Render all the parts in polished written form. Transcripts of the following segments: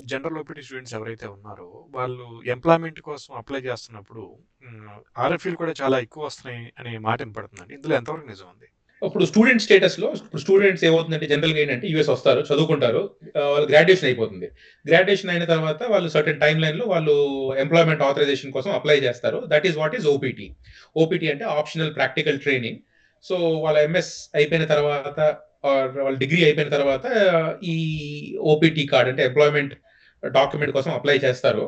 General OPT students ఎవరైతే ఉన్నారో వాళ్ళు ఎంప్లాయ్మెంట్ కోసం అప్లై చేస్తున్నప్పుడు ఆర్ఎఫ్ఈలు కూడా చాలా ఎక్కువ వస్తున్నాయి అనే మాట వినపడుతుందండి. ఇందులో ఎంతవరకు నిజం ఉంది? ఇప్పుడు స్టూడెంట్ స్టేటస్‌లో ఇప్పుడు స్టూడెంట్స్ ఏమవుతుందంటే జనరల్‌గా ఏంటంటే యూఎస్ వస్తారు, చదువుకుంటారు. వాళ్ళు గ్రాడ్యుయేషన్ అయిపోతుంది. గ్రాడ్యుయేషన్ అయిన తర్వాత వాళ్ళు సర్టెన్ టైమ్ లైన్‌లో వాళ్ళు ఎంప్లాయ్‌మెంట్ ఆథరైజేషన్ కోసం అప్లై చేస్తారు. That is what is OPT. OPT అంటే ఆప్షనల్ ప్రాక్టికల్ ట్రైనింగ్. సో, వాళ్ళ ఎంఎస్ అయిపోయిన తర్వాత ఆర్ వాళ్ళ డిగ్రీ అయిపోయిన తర్వాత ఈ ఓపీటీ కార్డ్ అంటే ఎంప్లాయ్‌మెంట్ డాక్యుమెంట్ కోసం అప్లై చేస్తారు.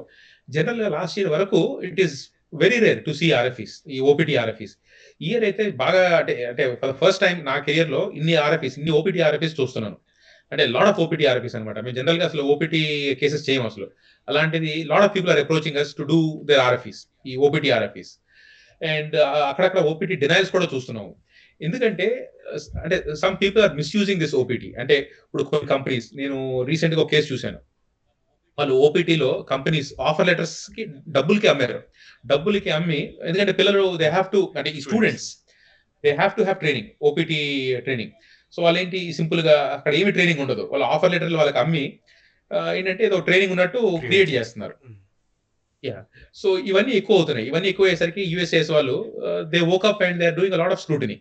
జనరల్‌గా లాస్ట్ ఇయర్ వరకు it is very rare to see RFEs. ఈ ఓపీటీ ఆర్ఎఫ్ఈస్. ఈ ఇయర్ అయితే బాగా అంటే ఫర్ ద ఫస్ట్ టైమ్ నా కెరియర్‌లో ఇన్ని ఓపీటీ ఆర్ఎఫ్ఈస్ చూస్తున్నాను. అంటే లాట్ ఆఫ్ ఓపీటీ ఆర్ఎఫ్ఈస్ అన్నమాట. మేము జనరల్‌గా అసలు ఓపీటీ కేసెస్ చేయము అసలు. అలాంటిది lot of people are approaching us to do their RFEs. ఈ ఓపీటీ ఆర్ఎఫ్ఈస్. అండ్ అక్కడక్కడ ఓపీటీ డినైల్స్ కూడా చూస్తున్నాము. ఎందుకంటే అంటే some people are misusing this OPT. అంటే ఇప్పుడు కొన్ని కంపెనీస్ నేను రీసెంట్‌గా ఒక కేస్ చూసాను. వాళ్ళు ఓపీటీలో కంపెనీస్ ఆఫర్ లెటర్స్‌కి డబ్బులకి అమ్మారు. డబ్బులకి అమ్మి ఎందుకంటే పిల్లలు దే హావ్ టు అంటే ఈ students they have to have training. OPT training. So వాళ్ళేంటి సింపుల్‌గా అక్కడ ఏమి ట్రైనింగ్ ఉండదు. వాళ్ళ ఆఫర్ లెటర్‌లు వాళ్ళకి అమ్మి ఏంటంటే ఏదో ట్రైనింగ్ ఉన్నట్టు క్రియేట్ చేస్తున్నారు. యాహ్! సో ఇవన్నీ ఎక్కువవుతున్నాయి. ఇవన్నీ ఎక్కువయ్యేసరికి యూఎస్ఏఎస్ వాళ్ళు they woke up and they are doing a lot of scrutiny.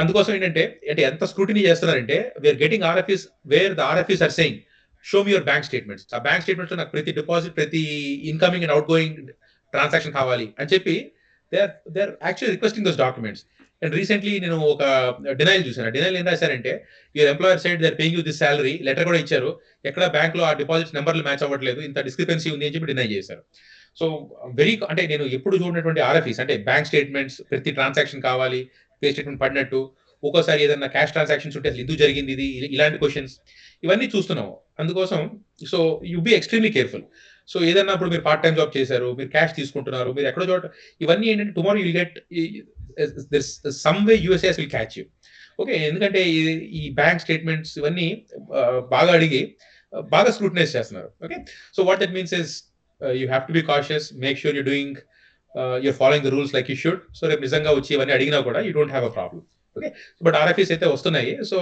అందుకోసం ఏంటంటే అంటే ఎంత స్క్రూటినీ చేస్తున్నారంటే we are getting RFEs where the RFEs are saying show me your bank statements. ఆ బ్యాంక్ స్టేట్మెంట్స్‌లో నాకు ప్రతి డిపాజిట్, ప్రతి ఇన్‌కమింగ్ అండ్ ఔట్‌గోయింగ్ ట్రాన్సాక్షన్ కావాలి అని చెప్పి they are actually requesting those documents. And recently నేను ఒక డినైల్ చూసాను. డినైల్ ఏం రాశారంటే your employer side they are paying you this salary letter కూడా ఇచ్చారు. ఎక్కడ బ్యాంక్‌లో ఆ డిపాజిట్స్ నంబర్‌లు మ్యాచ్ అవ్వట్లేదు. ఇంత డిస్క్రిపెన్సీ ఉంది అని చెప్పి డినై చేశారు. సో అంటే నేను ఎప్పుడు చూడనటువంటి ఆర్ఎఫ్ఈస్ అంటే బ్యాంక్ స్టేట్మెంట్స్ ప్రతి ట్రాన్సాక్షన్ కావాలి. పే స్టేట్మెంట్ పడినట్టు. ఒక్కోసారి ఏదైనా క్యాష్ ట్రాన్సాక్షన్స్ ఉంటే అసలు ఎందుకు జరిగింది ఇది? ఇలాంటి క్వెషన్స్ ఇవన్నీ చూస్తున్నాము. అందుకోసం so you be extremely careful. So ఏదన్నా ఇప్పుడు మీరు పార్ట్ టైమ్ జాబ్ చేశారు. మీరు క్యాష్ తీసుకుంటున్నారు. మీరు ఎక్కడో చోట ఇవన్నీ ఏంటంటే tomorrow you'll get this some way USCIS will catch you. Okay. ఎందుకంటే ఈ బ్యాంక్ స్టేట్మెంట్స్ ఇవన్నీ బాగా అడిగి బాగా స్క్రూటనైజ్ చేస్తున్నారు. Okay. So what that means is you have to be cautious. Make sure you doing you're following the rules like you should. So రేపు నిజంగా వచ్చి ఇవన్నీ అడిగినా కూడా you don't have a problem. Okay. But RFEs అయితే వస్తున్నాయి. సో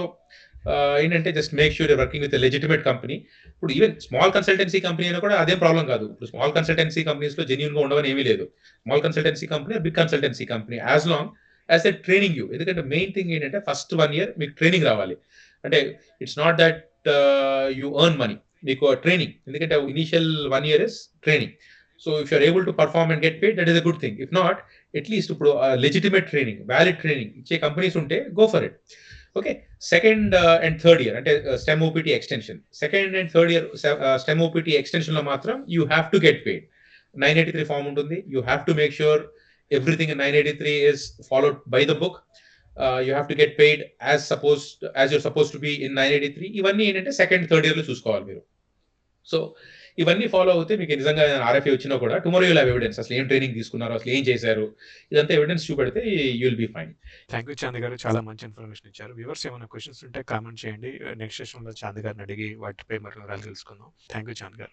ఏంటంటే just make sure you're working with a legitimate company. ఇప్పుడు ఈవెన్ స్మాల్ కన్సల్టెన్సీ కంపెనీ అయినా కూడా అదేం ప్రాబ్లమ్ కాదు. ఇప్పుడు స్మాల్ కన్సల్టెన్సీ కంపెనీస్‌లో జెన్యూన్‌గా ఉండవని ఏమీ లేదు. Small consultancy company, big consultancy company as long as they training you. ఎందుకంటే మెయిన్ థింగ్ ఏంటంటే ఫస్ట్ 1 ఇయర్ మీకు ట్రైనింగ్ రావాలి. అంటే it's not that you earn money. మీకు ట్రైనింగ్. ఎందుకంటే initial 1 year is training. So if you are able to perform and get paid that is a good thing. If not at least ఇప్పుడు legitimate training, valid training ఇచ్చే companies ఉంటే go for it. Okay. Second and third year అంటే STEM OPT extension. Second and third year STEM OPT ఎక్స్‌టెన్షన్‌లో మాత్రం you have to get paid. 983 form ఉంటుంది. You have to make sure everything in 983 is followed by the book. You have to get paid as you're supposed to be in 983. ఇవన్నీ ఏంటంటే second, third ఇయర్‌లో చూసుకోవాలి మీరు. So ఇవన్నీ follow అవుతే మీకు నిజంగా ఆర్ఎఫ్ఏ వచ్చినా కూడా టుమారో యుల్ హావ్ ఎవిడెన్స్. అసలు ఏం ట్రైనింగ్ తీసుకున్నారు? అసలు ఏం చేశారు? ఇదంతా ఎవిడెన్స్ చూపెడితే you will be fine. Thank you Chand గారు. చాలా మంచి ఇన్ఫర్మేషన్ ఇచ్చారు. వ్యూవర్స్ ఏమైనా క్వెషన్స్ ఉంటే కామెంట్ చేయండి. నెక్స్ట్ సెషన్‌లో చాంద్ గారిని అడిగి వాటిపై మరిన్ని వివరాలు తెలుసుకుందాం. థ్యాంక్ యూ చాంద్ గారు.